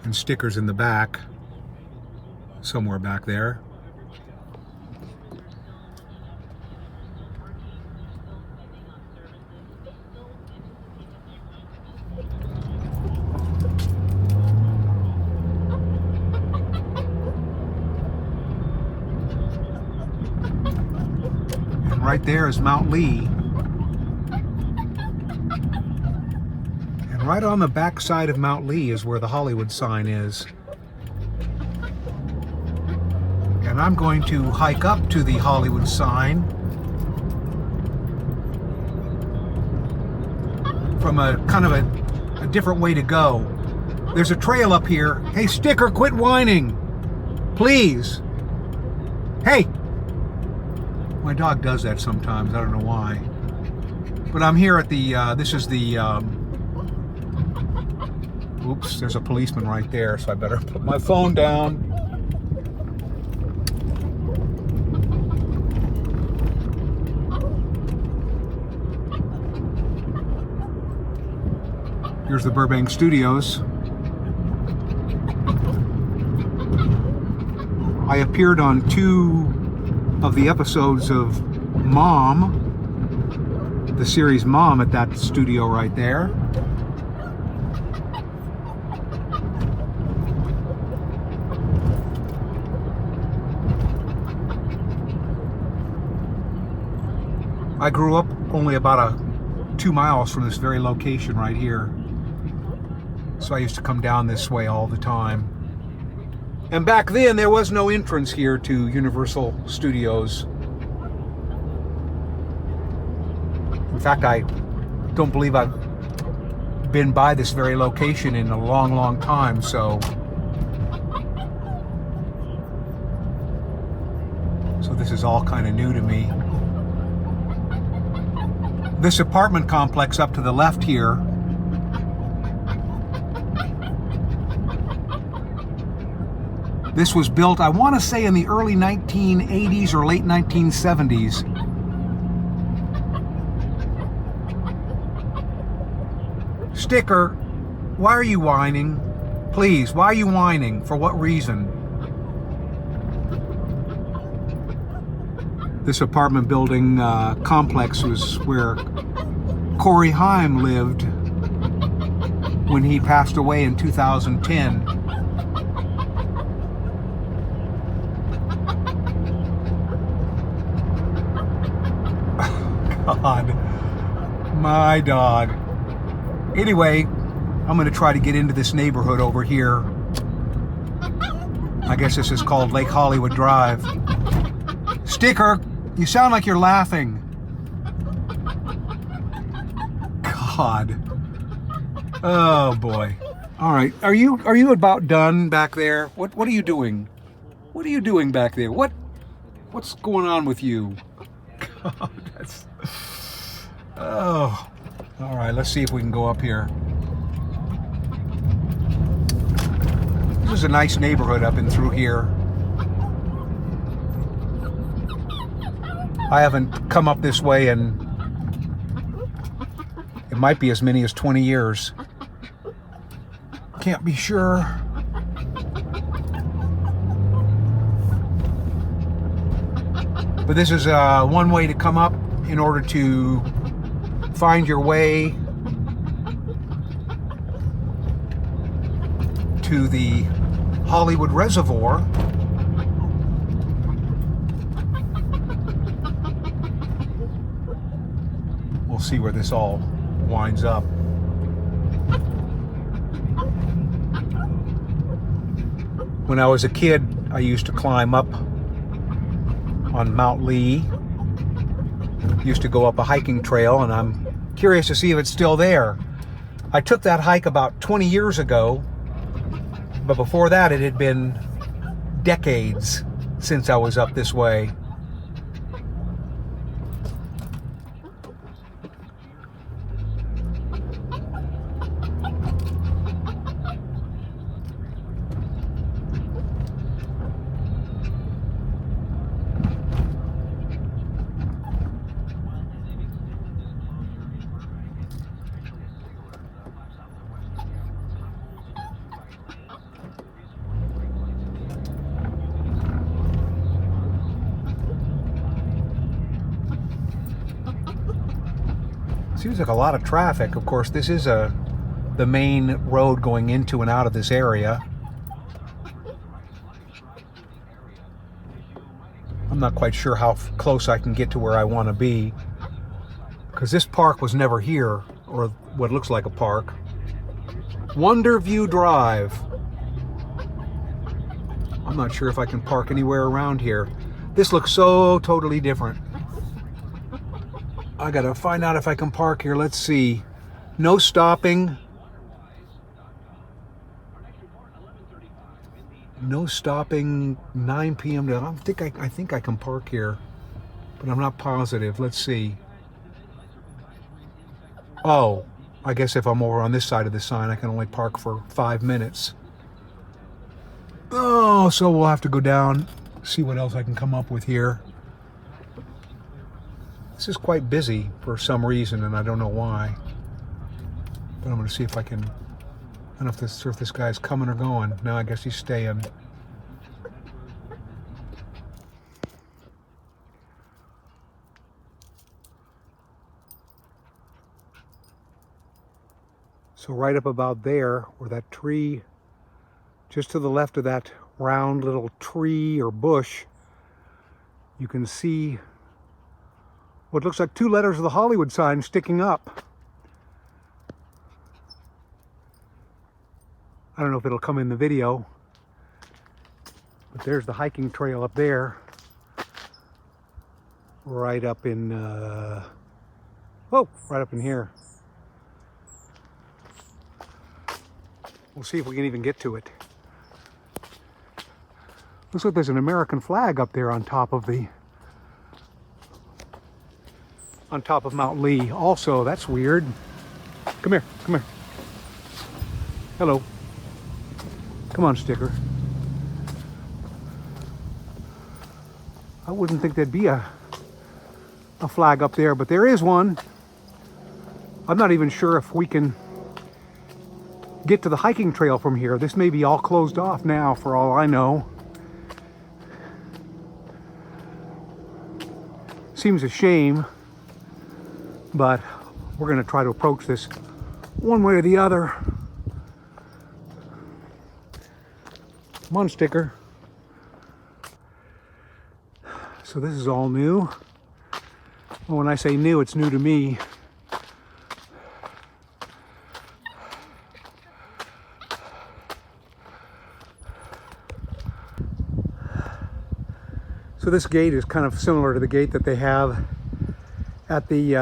and stickers in the back, somewhere back there. And right there is Mount Lee. Right on the back side of Mount Lee is where the Hollywood sign is. And I'm going to hike up to the Hollywood sign from a kind of a different way to go. There's a trail up here. Hey, sticker, quit whining. Please. Hey. My dog does that sometimes. I don't know why. But I'm here at the, this is the, oops, there's a policeman right there, so I better put my phone down. Here's the Burbank Studios. I appeared on 2 of the episodes of Mom, the series Mom, at that studio right there. I grew up only about 2 miles from this very location right here. So I used to come down this way all the time. And back then there was no entrance here to Universal Studios. In fact, I don't believe I've been by this very location in a long, long time, so this is all kind of new to me. This apartment complex up to the left here this was built, I want to say, in the early 1980s or late 1970s. Sticker, why are you whining? Please, why are you whining? For what reason? This apartment building complex was where Corey Haim lived when he passed away in 2010. God, my dog. Anyway, I'm going to try to get into this neighborhood over here. I guess this is called Lake Hollywood Drive. Sticker, you sound like you're laughing. God. Oh boy. All right. Are you about done back there? What are you doing? What are you doing back there? What's going on with you? God, that's. Oh. All right. Let's see if we can go up here. This is a nice neighborhood up and through here. I haven't come up this way in, it might be as many as 20 years. Can't be sure. But this is one way to come up in order to find your way to the Hollywood Reservoir. We'll see where this all winds up. When I was a kid, I used to climb up on Mount Lee. Used to go up a hiking trail, and I'm curious to see if it's still there. I took that hike about 20 years ago, but before that it had been decades since I was up this way. Seems like a lot of traffic. Of course, this is the main road going into and out of this area. I'm not quite sure how close I can get to where I want to be, because this park was never here, or what looks like a park. Wonderview Drive. I'm not sure if I can park anywhere around here. This looks so totally different. I gotta find out if I can park here. Let's see. No stopping. No stopping. 9 p.m. to. I think I can park here, but I'm not positive. Let's see. Oh, I guess if I'm over on this side of the sign, I can only park for 5 minutes. Oh, so we'll have to go down, see what else I can come up with here. This is quite busy for some reason, and I don't know why. But I'm going to see if I can. I don't know if this guy's coming or going. No, I guess he's staying. So right up about there, where that tree, just to the left of that round little tree or bush, you can see what looks like 2 letters of the Hollywood sign sticking up. I don't know if it'll come in the video, but there's the hiking trail up there. Right up in, right up in here. We'll see if we can even get to it. Looks like there's an American flag up there on top of Mount Lee. Also, that's weird. Come here, come here. Hello. Come on, sticker. I wouldn't think there'd be a flag up there, but there is one. I'm not even sure if we can get to the hiking trail from here. This may be all closed off now, for all I know. Seems a shame, but we're going to try to approach this one way or the other. Come on, sticker. So this is all new. Well, when I say new, it's new to me. So this gate is kind of similar to the gate that they have at the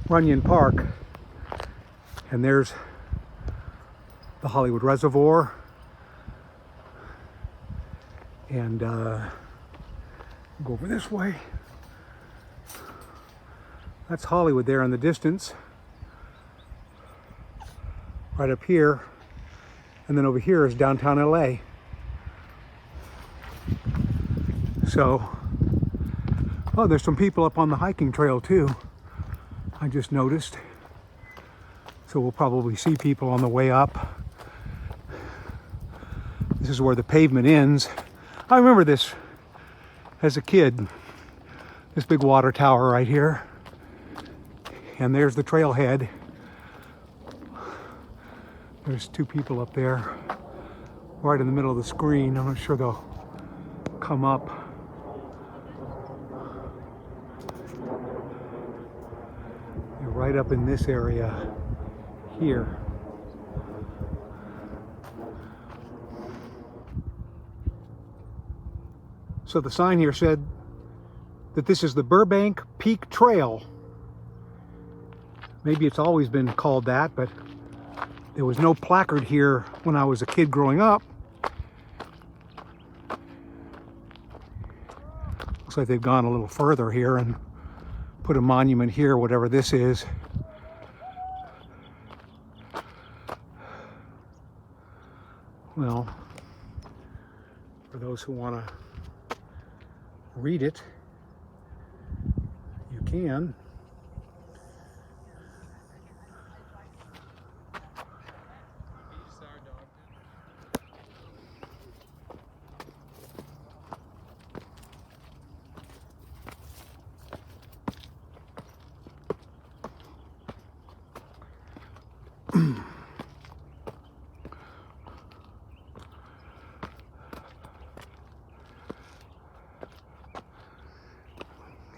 Runyon Park. And there's the Hollywood Reservoir. And go over this way. That's Hollywood there in the distance. Right up here. And then over here is downtown LA. So, oh, there's some people up on the hiking trail too. I just noticed. So we'll probably see people on the way up. This is where the pavement ends. I remember this as a kid. This big water tower right here. And there's the trailhead. There's 2 people up there right in the middle of the screen. I'm not sure they'll come up. They're right up in this area here. So the sign here said that this is the Burbank Peak Trail. Maybe it's always been called that, but there was no placard here when I was a kid growing up. Looks like they've gone a little further here and put a monument here, whatever this is. Well, for those who want to read it, you can.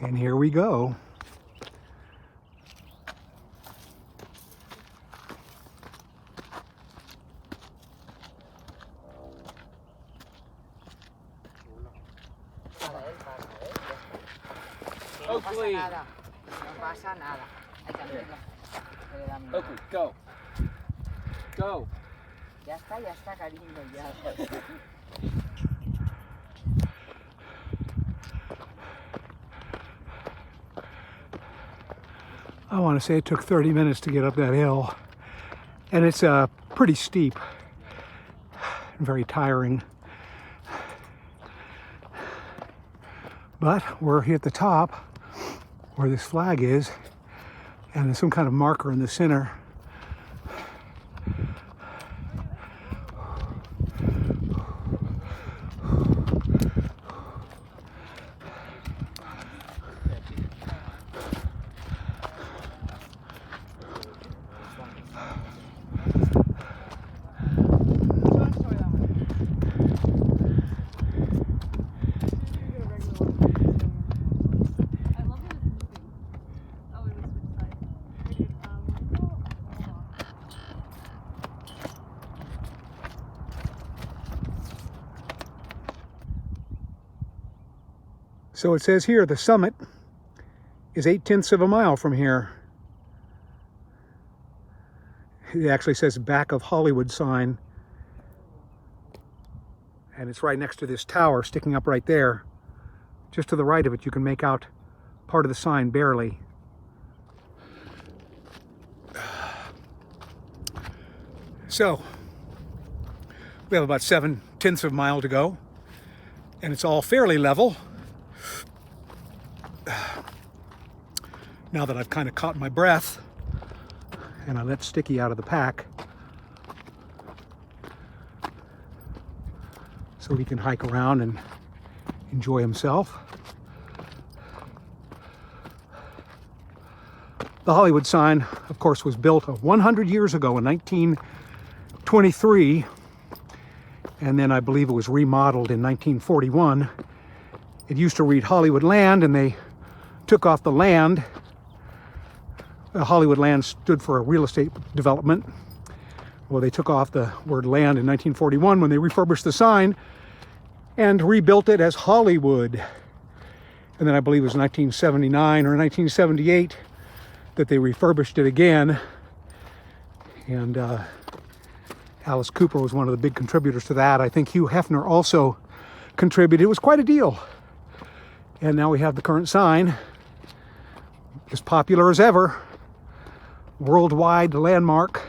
And here we go. Oakley. No pasa nada. Hay que hacerlo. Oakley, go. Go. Ya está, cariño, ya. I want to say it took 30 minutes to get up that hill, and it's pretty steep and very tiring. But we're here at the top where this flag is, and there's some kind of marker in the center. So it says here the summit is 8/10 of a mile from here. It actually says back of Hollywood sign. And it's right next to this tower sticking up right there. Just to the right of it, you can make out part of the sign barely. So we have about 7/10 of a mile to go, and it's all fairly level. Now that I've kind of caught my breath and I let Sticky out of the pack so he can hike around and enjoy himself. The Hollywood sign, of course, was built 100 years ago in 1923, and then I believe it was remodeled in 1941. It used to read HOLLYWOODLAND, and they took off the land. HOLLYWOODLAND stood for a real estate development. Well, they took off the word land in 1941 when they refurbished the sign and rebuilt it as Hollywood. And then I believe it was 1979 or 1978 that they refurbished it again. And Alice Cooper was one of the big contributors to that. I think Hugh Hefner also contributed. It was quite a deal. And now we have the current sign, as popular as ever, worldwide landmark.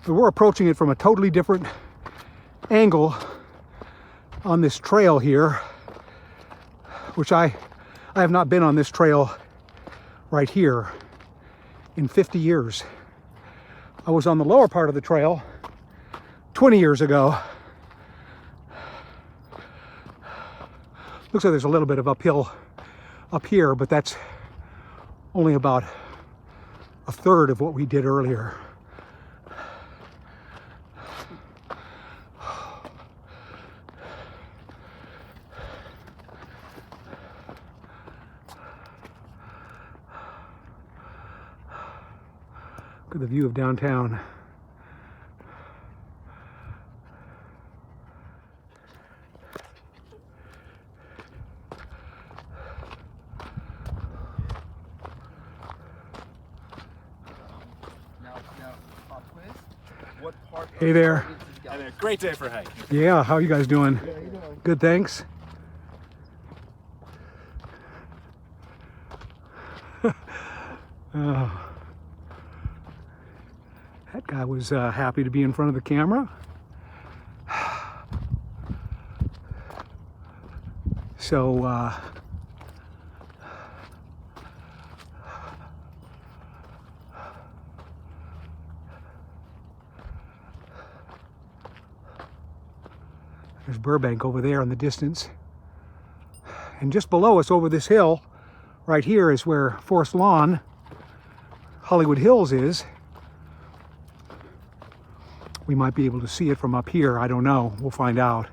But we're approaching it from a totally different angle on this trail here, which I have not been on this trail right here in 50 years. I was on the lower part of the trail 20 years ago. Looks like there's a little bit of uphill up here, but that's only about a third of what we did earlier. Look at the view of downtown. Hey there. Hey there. Great day for hiking. Yeah, how are you guys doing? Good, thanks. That guy was happy to be in front of the camera. So, there's Burbank over there in the distance. And just below us over this hill, right here is where Forest Lawn, Hollywood Hills is. We might be able to see it from up here. I don't know. We'll find out.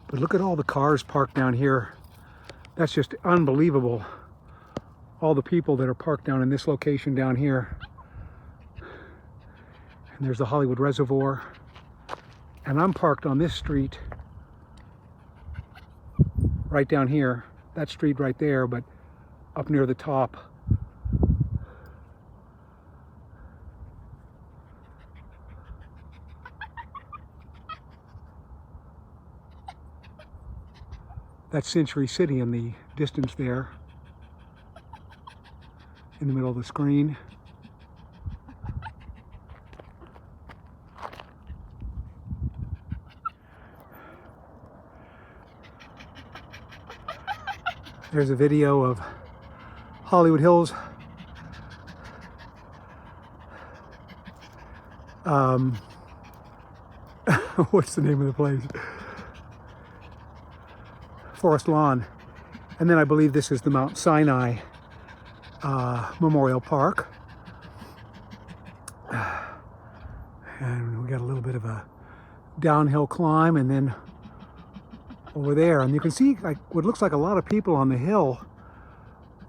But look at all the cars parked down here. That's just unbelievable. All the people that are parked down in this location down here. And there's the Hollywood Reservoir. And I'm parked on this street right down here. That street right there, but up near the top. That's Century City in the distance there, in the middle of the screen. There's a video of Hollywood Hills. What's the name of the place? Forest Lawn. And then I believe this is the Mount Sinai Memorial Park. And we got a little bit of a downhill climb, and then over there, and you can see like what looks like a lot of people on the hill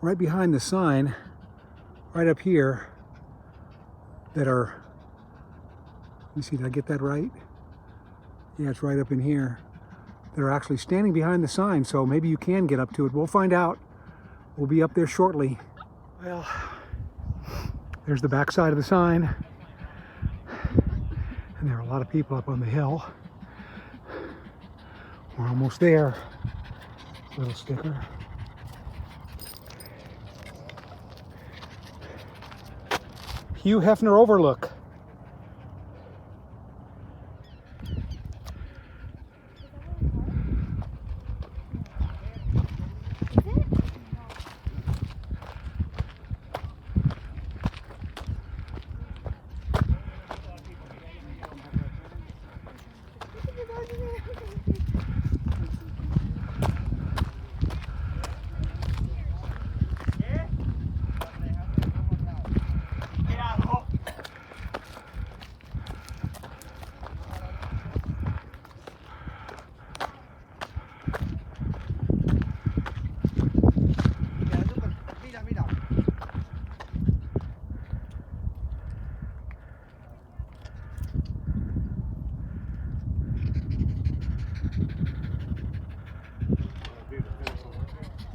right behind the sign right up here that are, let me see, did I get that right? Yeah, it's right up in here. They're actually standing behind the sign, so maybe you can get up to it. We'll find out. We'll be up there shortly. Well, there's the back side of the sign. And there are a lot of people up on the hill. We're almost there. Little sticker. Hugh Hefner Overlook.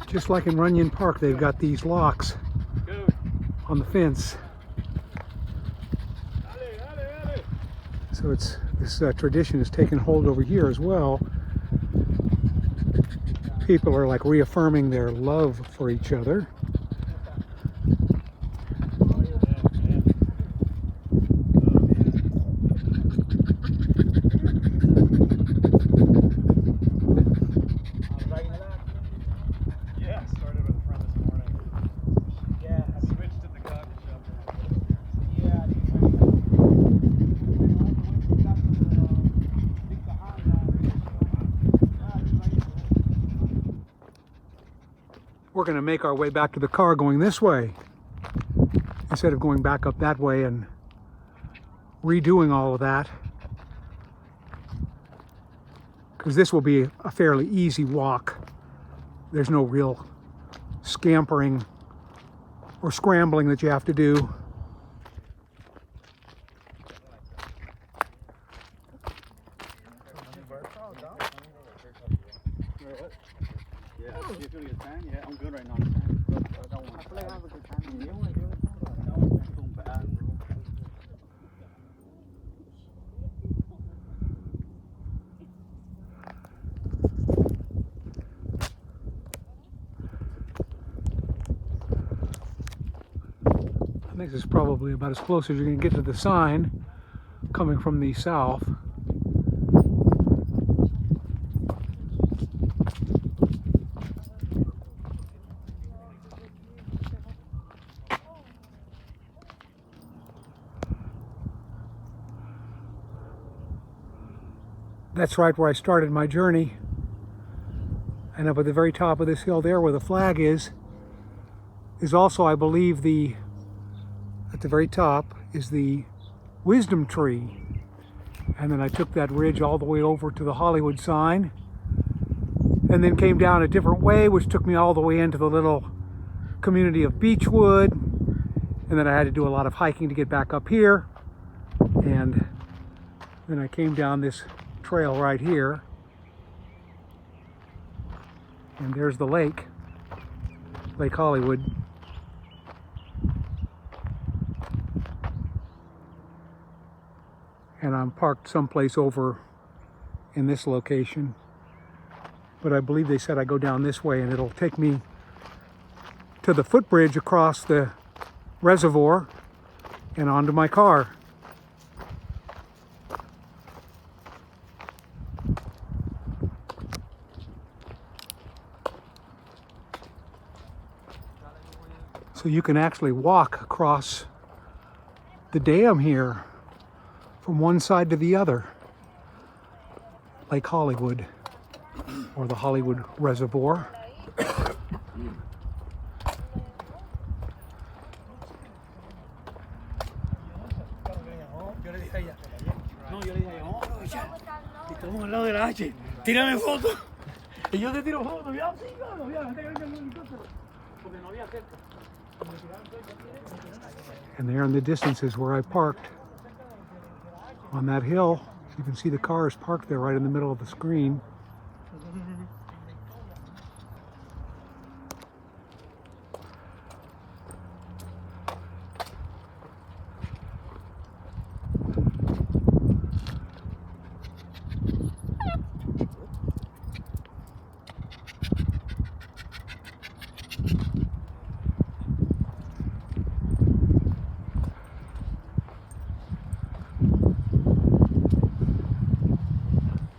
Just like in Runyon Park, they've got these locks on the fence. So it's this tradition has taken hold over here as well. People are like reaffirming their love for each other. We're going to make our way back to the car going this way instead of going back up that way and redoing all of that, because this will be a fairly easy walk. There's no real scampering or scrambling that you have to do. I'm good right now. I think this is probably about as close as you're going to get to the sign coming from the south. That's right where I started my journey. And up at the very top of this hill there where the flag is also, I believe, at the very top is the wisdom tree. And then I took that ridge all the way over to the Hollywood sign. and then came down a different way, which took me all the way into the little community of Beechwood. And then I had to do a lot of hiking to get back up here. And then I came down this trail right here. And there's the lake, Lake Hollywood. And I'm parked someplace over in this location. But I believe they said I go down this way and it'll take me to the footbridge across the reservoir and onto my car. So you can actually walk across the dam here from one side to the other. Lake Hollywood, or the Hollywood Reservoir. No, yo le dije, vamos a aprovechar. Y estamos al lado de la H. Tírame foto. Y yo te tiro foto. Ya, sí, claro, ya, antes que venga el helicóptero. Porque no había cerca. And there in the distance is where I parked on that hill. You can see the cars parked there right in the middle of the screen.